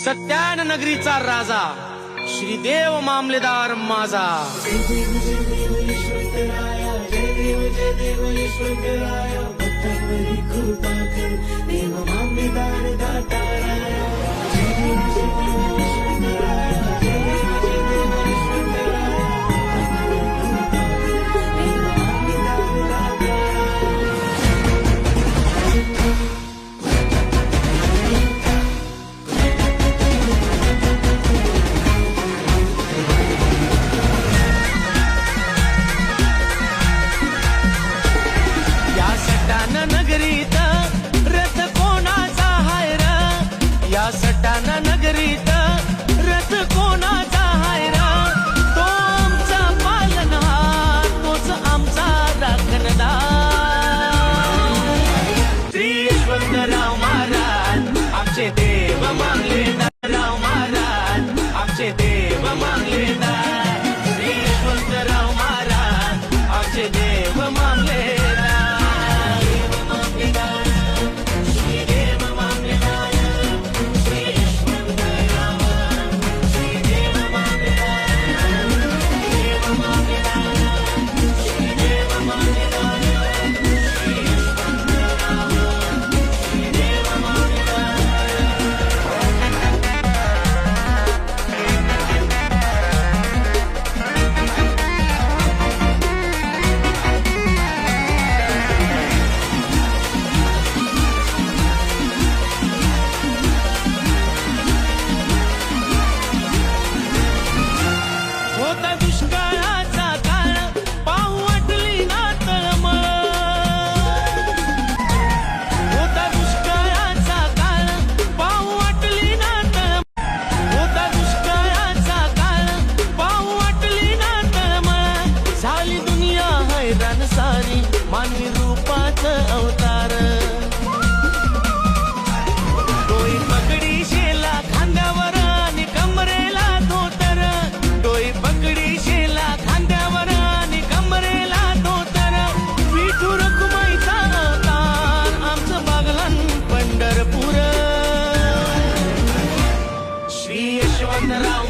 सत्यान नगरीचा राजा श्रीदेव मामलेदार माझा। जय देव यशवंतराया, जय देव यशवंतराया, भक्तांवरी कृपा कर देव मामलेदार दाताराया। जय देव यशवंतराया, जय देव यशवंतराया, भक्तांवरी कृपा कर देव मामलेदार दाताराया। नगरीत रथ कोणाचा हाय र, या सटाण नगरीत रथ कोणाचा हाय र, तो आमचा पालनहार, तोच आमचा राखणदार। श्री यशवंतराव महाराज आमचे देव मामलेदार, महाराज आमचे देव मामलेदार। श्री यशवंतराव महाराज आमचे देव मामलेदार। होता दुष्काळाचा काळ, पाहू वाटली ना तळमळ, होता दुष्काळाचा काळ, पाहू वाटली ना तळमळ, होता दुष्काळाचा काळ, पाहू वाटली ना तळमळ, झाली दुनिया हैराण सारी मानवी रूपात अवतार। डोई पगडी शेला खांद्यावर आणि कमरेला धोतर, डोई पगडी शेला खांद्यावर आणि कमरेला धोतर, विठू रखुमाईचा अवतार आमचं बागलान पंढरपूर। श्री यशवंतराव